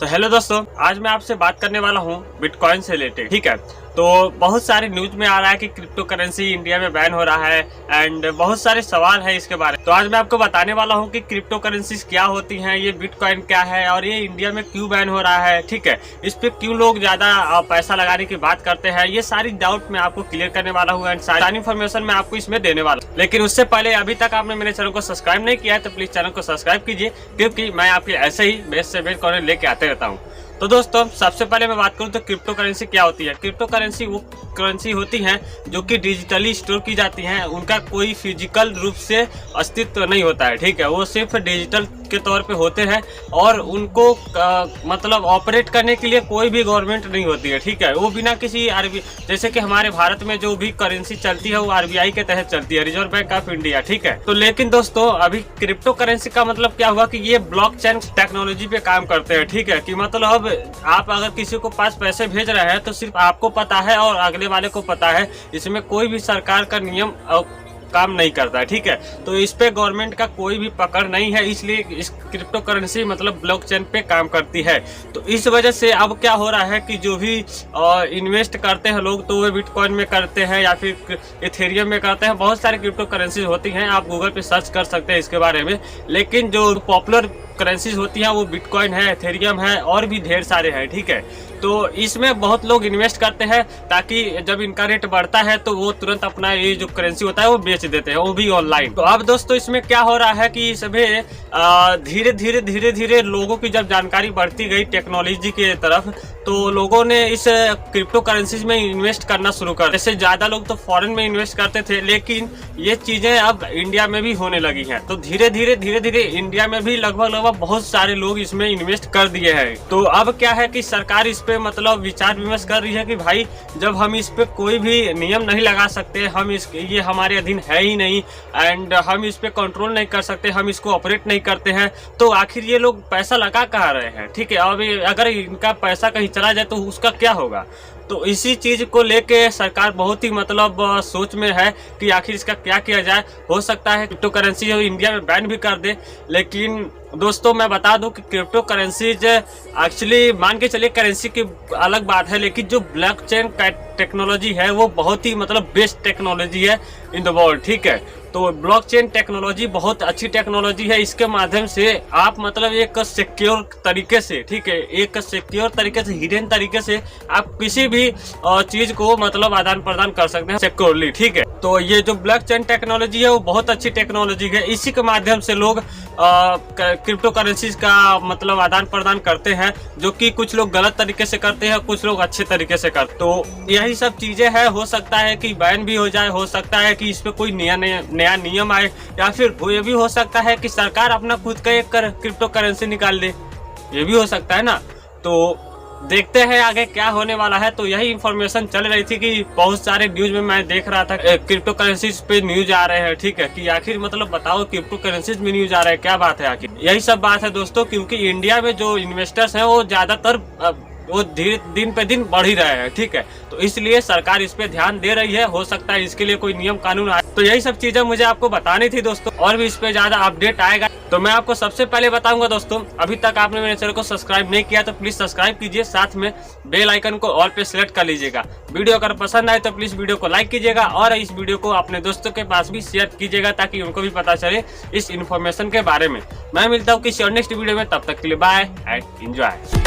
तो हेलो दोस्तों, आज मैं आपसे बात करने वाला हूँ बिटकॉइन से रिलेटेड। ठीक है, तो बहुत सारे न्यूज में आ रहा है कि क्रिप्टो करेंसी इंडिया में बैन हो रहा है एंड बहुत सारे सवाल है इसके बारे में। तो आज मैं आपको बताने वाला हूँ कि क्रिप्टो करेंसीज क्या होती हैं, ये बिटकॉइन क्या है और ये इंडिया में क्यों बैन हो रहा है। ठीक है, इस पे क्यों लोग ज्यादा पैसा लगाने की बात करते हैं, ये सारी डाउट मैं आपको क्लियर करने वाला हूँ एंड सारी इन्फॉर्मेशन मैं आपको इसमें देने वाला हूँ। लेकिन उससे पहले अभी तक आपने मेरे चैनल को सब्सक्राइब नहीं किया है तो प्लीज चैनल को सब्सक्राइब कीजिए, क्योंकि मैं आपके ऐसे ही बेस्ट से बेस्ट कंटेंट लेके आते रहता हूँ। तो दोस्तों, सबसे पहले मैं बात करूं तो क्रिप्टो करेंसी क्या होती है। क्रिप्टो करेंसी वो करेंसी होती हैं जो कि डिजिटली स्टोर की जाती हैं, उनका कोई फिजिकल रूप से अस्तित्व नहीं होता है। ठीक है, वो सिर्फ डिजिटल के तौर पे होते हैं और उनको मतलब ऑपरेट करने के लिए कोई भी गवर्नमेंट नहीं होती है। ठीक है, वो बिना किसी जैसे कि हमारे भारत में जो भी करेंसी चलती है वो आरबीआई के तहत चलती है, रिजर्व बैंक ऑफ इंडिया। ठीक है, तो लेकिन दोस्तों अभी क्रिप्टो करेंसी का मतलब क्या हुआ कि ये ब्लॉकचेन टेक्नोलॉजी पे काम करते हैं। ठीक है, कि मतलब आप अगर किसी को पास पैसे भेज रहे हैं तो सिर्फ आपको पता है और अगले वाले को पता है, इसमें कोई भी सरकार का नियम काम नहीं करता है। ठीक है, तो इस पे गवर्नमेंट का कोई भी पकड़ नहीं है, इसलिए इस क्रिप्टो करेंसी मतलब ब्लॉकचेन पे काम करती है। तो इस वजह से अब क्या हो रहा है कि जो भी इन्वेस्ट करते हैं लोग तो वे बिटकॉइन में करते हैं या फिर इथेरियम में करते हैं। बहुत सारी क्रिप्टो करेंसीज होती हैं, आप गूगल पे सर्च कर सकते हैं इसके बारे में। लेकिन जो पॉपुलर करेंसीज होती हैं वो बिटकॉइन है, इथेरियम है और भी ढेर सारे हैं। ठीक है, तो इसमें बहुत लोग इन्वेस्ट करते हैं ताकि जब इनका रेट बढ़ता है तो वो तुरंत अपना ये जो करेंसी होता है वो बेच देते हैं, वो भी ऑनलाइन। तो अब दोस्तों इसमें क्या हो रहा है कि सभी धीरे धीरे लोगों की जब जानकारी बढ़ती गई टेक्नोलॉजी के तरफ तो लोगों ने इस क्रिप्टो करेंसीज में इन्वेस्ट करना शुरू कर। जैसे ज्यादा लोग तो फॉरेन में इन्वेस्ट करते थे, लेकिन ये चीजें अब इंडिया में भी होने लगी हैं। तो धीरे धीरे इंडिया में भी लगभग बहुत सारे लोग इसमें इन्वेस्ट कर दिए हैं। तो अब क्या है कि सरकार इस पे मतलब विचार विमर्श कर रही है कि भाई जब हम इस पे कोई भी नियम नहीं लगा सकते, हम ये हमारे अधीन है ही नहीं एंड हम इस पे कंट्रोल नहीं कर सकते, हम इसको ऑपरेट नहीं करते हैं, तो आखिर ये लोग पैसा लगा कहाँ रहे हैं। ठीक है, अब अगर इनका पैसा कहीं चला जाए तो उसका क्या होगा। तो इसी चीज को लेके सरकार बहुत ही मतलब सोच में है कि आखिर इसका क्या किया जाए। हो सकता है क्रिप्टो करेंसी इंडिया में बैन भी कर दे, लेकिन दोस्तों मैं बता दूं कि क्रिप्टो करेंसीज एक्चुअली मान के चलिए करेंसी की अलग बात है, लेकिन जो ब्लॉकचेन टेक्नोलॉजी है वो बहुत ही मतलब बेस्ट टेक्नोलॉजी है इन द वर्ल्ड। ठीक है, तो ब्लॉकचेन टेक्नोलॉजी बहुत अच्छी टेक्नोलॉजी है। इसके माध्यम से आप मतलब एक सिक्योर तरीके से, ठीक है, एक सिक्योर तरीके से, हिडन तरीके से आप किसी भी चीज को मतलब आदान प्रदान कर सकते हैं सिक्योरली। ठीक है, तो ये जो ब्लॉकचेन टेक्नोलॉजी है वो बहुत अच्छी टेक्नोलॉजी है। इसी के माध्यम से लोग क्रिप्टो करेंसीज का मतलब आदान प्रदान करते हैं, जो कि कुछ लोग गलत तरीके से करते हैं, कुछ लोग अच्छे तरीके से करते हैं। तो यही सब चीजें हैं। हो सकता है कि बैन भी हो जाए, हो सकता है कि इस पे कोई नया नियम आए, या फिर ये भी हो सकता है कि सरकार अपना खुद का एक क्रिप्टो करेंसी निकाल दे, ये भी हो सकता है ना। तो देखते हैं आगे क्या होने वाला है। तो यही इंफॉर्मेशन चल रही थी कि बहुत सारे न्यूज में मैं देख रहा था क्रिप्टो करेंसीज पे न्यूज आ रहे हैं। ठीक है, कि आखिर मतलब बताओ क्रिप्टो करेंसीज में न्यूज आ रहा है, क्या बात है आखिर। यही सब बात है दोस्तों, क्योंकि इंडिया में जो इन्वेस्टर्स हैं वो ज्यादातर वो दिन पे दिन बढ़ ही रहे हैं। ठीक है, तो इसलिए सरकार इस पे ध्यान दे रही है। हो सकता है इसके लिए कोई नियम कानून आए। तो यही सब चीजें मुझे आपको बतानी थी दोस्तों, और भी इस पे ज्यादा अपडेट आएगा तो मैं आपको सबसे पहले बताऊंगा। दोस्तों अभी तक आपने मेरे चैनल को सब्सक्राइब नहीं किया तो प्लीज सब्सक्राइब कीजिए, साथ में बेल आइकन को ऑल पे सिलेक्ट कर लीजिएगा। वीडियो अगर पसंद आए तो प्लीज वीडियो को लाइक कीजिएगा और इस वीडियो को अपने दोस्तों के पास भी शेयर कीजिएगा, ताकि उनको भी पता चले इस इन्फॉर्मेशन के बारे में। मैं मिलता हूँ किसी और नेक्स्ट वीडियो में, तब तक के लिए बाय एंड एंजॉय।